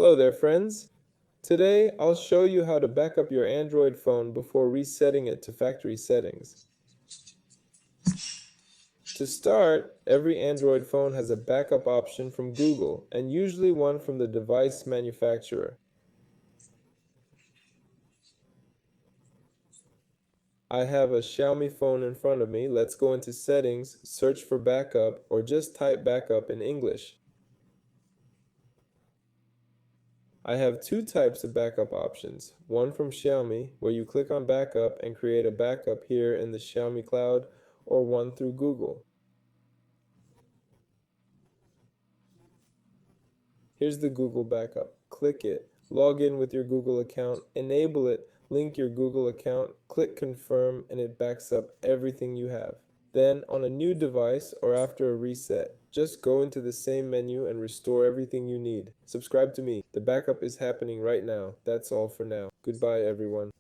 Hello there, friends. Today, I'll show you how to back up your Android phone before resetting it to factory settings. To start, every Android phone has a backup option from Google and usually one from the device manufacturer. I have a Xiaomi phone in front of me. Let's go into Settings, search for Backup, or just type Backup in English. I have two types of backup options. One from Xiaomi, where you click on Backup and create a backup here in the Xiaomi cloud, or one through Google. Here's the Google backup. Click it. Log in with your Google account. Enable it. Link your Google account. Click Confirm, and it backs up everything you have. Then, on a new device or after a reset, just go into the same menu and restore everything you need. Subscribe to me. The backup is happening right now. That's all for now. Goodbye, everyone.